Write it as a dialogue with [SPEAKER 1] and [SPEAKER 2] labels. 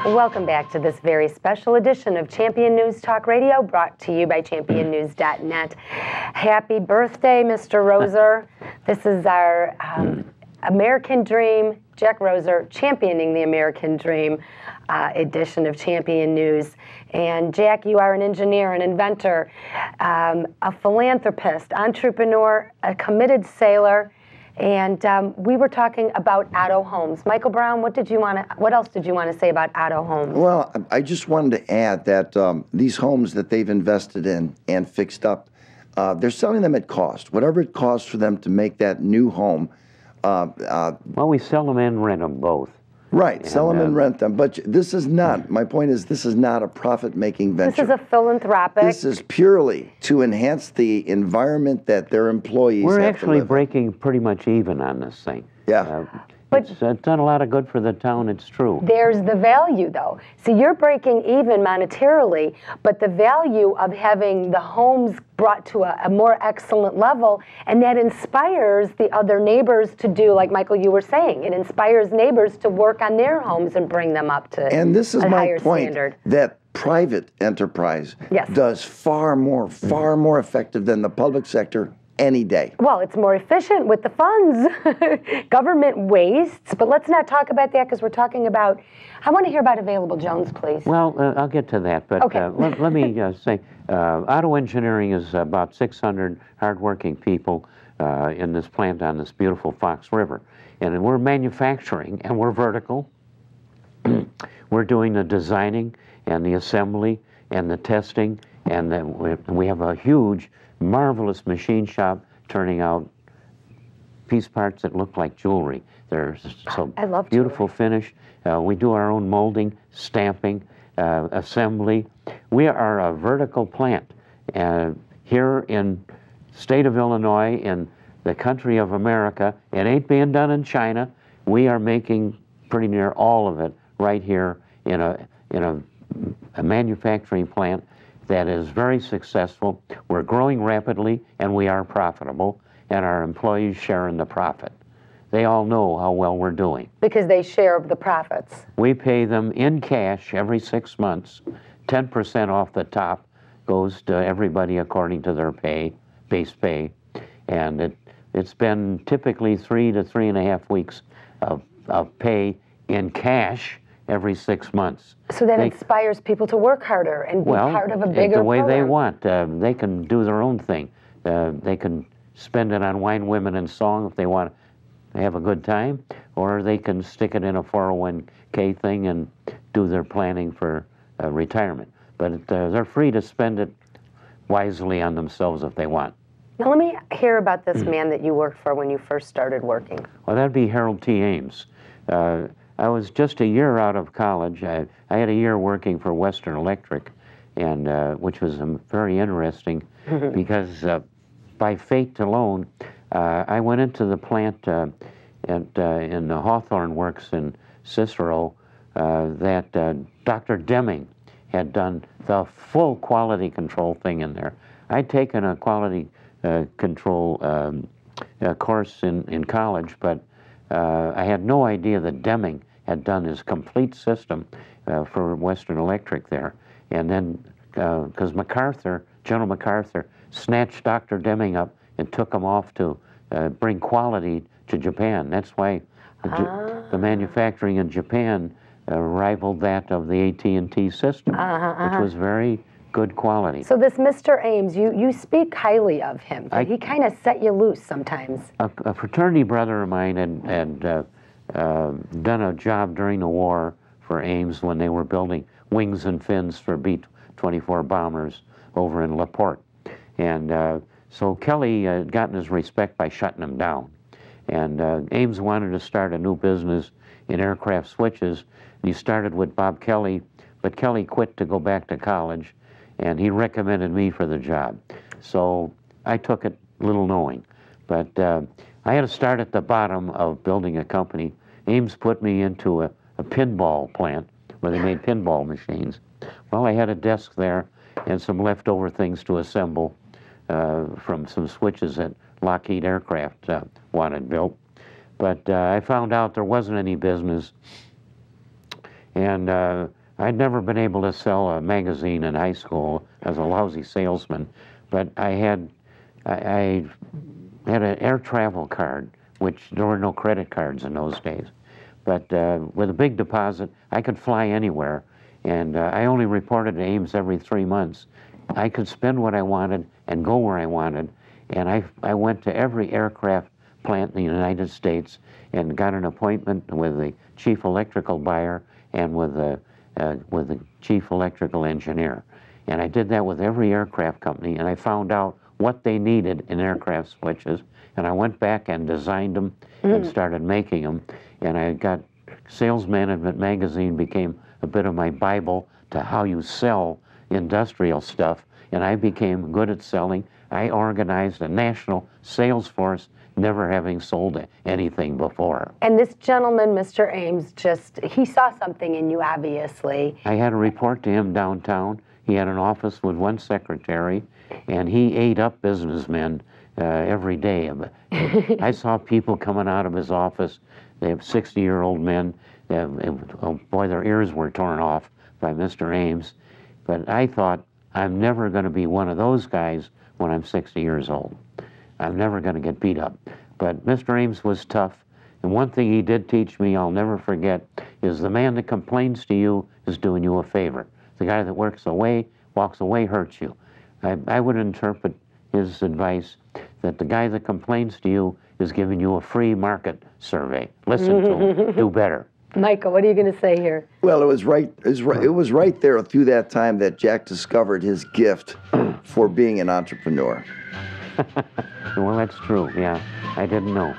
[SPEAKER 1] Welcome back to this very special edition of Champion News Talk Radio, brought to you by championnews.net. Happy birthday, Mr. Roeser. This is our American Dream Jack Roeser, championing the American Dream edition of Champion News. And Jack, you are an engineer, an inventor, a philanthropist, entrepreneur, a committed sailor. And we were talking about Otto Homes. Michael Brown, what else did you want to say about Otto Homes?
[SPEAKER 2] Well, I just wanted to add that these homes that they've invested in and fixed up, they're selling them at cost. Whatever it costs for them to make that new home.
[SPEAKER 3] Well, we sell them and rent them both.
[SPEAKER 2] Right,
[SPEAKER 3] and,
[SPEAKER 2] sell them and rent them. But this is not, my point is, this is not a profit-making venture.
[SPEAKER 1] This is a philanthropic.
[SPEAKER 2] This is purely to enhance the environment that their employees
[SPEAKER 3] We're
[SPEAKER 2] have
[SPEAKER 3] actually
[SPEAKER 2] to live
[SPEAKER 3] breaking pretty much even on this thing.
[SPEAKER 2] Yeah.
[SPEAKER 1] But
[SPEAKER 3] it's done a lot of good for the town, it's true.
[SPEAKER 1] There's the value, though. So you're breaking even monetarily, but the value of having the homes brought to a more excellent level, and that inspires the other neighbors to do, like Michael, you were saying, it inspires neighbors to work on their homes and bring them up to a higher standard.
[SPEAKER 2] And this is my point, that private enterprise does far more effective than the public sector any day.
[SPEAKER 1] Well, it's more efficient with the funds. Government wastes, but let's not talk about that because we're talking about, I want to hear about Available Jones, please.
[SPEAKER 3] Well, I'll get to that, but
[SPEAKER 1] okay.
[SPEAKER 3] let me say, Otto Engineering is about 600 hardworking people in this plant on this beautiful Fox River. And we're manufacturing, and we're vertical. We're doing the designing and the assembly and the testing, and then we have a huge, marvelous machine shop turning out piece parts that look like jewelry. They're so beautiful finish. We do our own molding, stamping, assembly. We are a vertical plant here in state of Illinois, in the country of America. It ain't being done in China. We are making pretty near all of it right here in a manufacturing plant that is very successful. We're growing rapidly, and we are profitable, and our employees share in the profit. They all know how well we're doing. Because they share the profits. We pay them in cash every 6 months. 10% off the top goes to everybody according to their base pay. And it's been typically 3 to 3.5 weeks of pay in cash every 6 months. So that inspires people to work harder and be part of a bigger
[SPEAKER 1] the way
[SPEAKER 3] program. They want. They can do their own thing. They can spend it on wine, women, and song if they want to have a good time, or they can stick it in a 401k thing and do their planning for retirement. But they're free to spend it wisely on themselves if they want.
[SPEAKER 1] Now let me hear about this man that you worked for when you first started working.
[SPEAKER 3] Well, that'd be Harold T. Ames. I was just a year out of college. I had a year working for Western Electric, and which was very interesting because by fate alone, I went into the plant in the Hawthorne Works in Cicero that Dr. Deming had done the full quality control thing in there. I'd taken a quality control course in college, but I had no idea that Deming had done his complete system for Western Electric there. And then, because General MacArthur, snatched Dr. Deming up and took him off to bring quality to Japan. That's why the manufacturing in Japan rivaled that of the AT&T system, which was very good quality.
[SPEAKER 1] So this Mr. Ames, you speak highly of him. He kind of set you loose sometimes.
[SPEAKER 3] A fraternity brother of mine had done a job during the war for Ames when they were building wings and fins for B-24 bombers over in La Porte. And so Kelly had gotten his respect by shutting him down. And Ames wanted to start a new business in aircraft switches. And he started with Bob Kelly, but Kelly quit to go back to college, and he recommended me for the job. So I took it little knowing. But I had to start at the bottom of building a company. Ames put me into a pinball plant where they made pinball machines. Well, I had a desk there and some leftover things to assemble from some switches that Lockheed Aircraft wanted built. But I found out there wasn't any business, and I'd never been able to sell a magazine in high school as a lousy salesman, but I had an air travel card, which there were no credit cards in those days. But with a big deposit, I could fly anywhere, and I only reported to Ames every 3 months. I could spend what I wanted and go where I wanted, and I went to every aircraft plant in the United States and got an appointment with the chief electrical buyer and with the chief electrical engineer. And I did that with every aircraft company, and I found out what they needed in aircraft switches, and I went back and designed them and started making them. And I got Sales Management magazine became a bit of my Bible to how you sell industrial stuff, and I became good at selling. I organized a national sales force, never having sold anything before.
[SPEAKER 1] And this gentleman, Mr. Ames, he saw something in you, obviously.
[SPEAKER 3] I had a report to him downtown. He had an office with one secretary, and he ate up businessmen every day. I saw people coming out of his office. They have 60-year-old men. Oh boy, their ears were torn off by Mr. Ames. But I thought, I'm never going to be one of those guys when I'm 60 years old. I'm never going to get beat up. But Mr. Ames was tough. And one thing he did teach me I'll never forget is the man that complains to you is doing you a favor. The guy that walks away hurts you. I would interpret his advice that the guy that complains to you is giving you a free market survey. Listen to him. Do better.
[SPEAKER 1] Michael, what are you going to say here?
[SPEAKER 2] Well, it was right there through that time that Jack discovered his gift for being an entrepreneur.
[SPEAKER 3] Well, that's true. Yeah, I didn't know.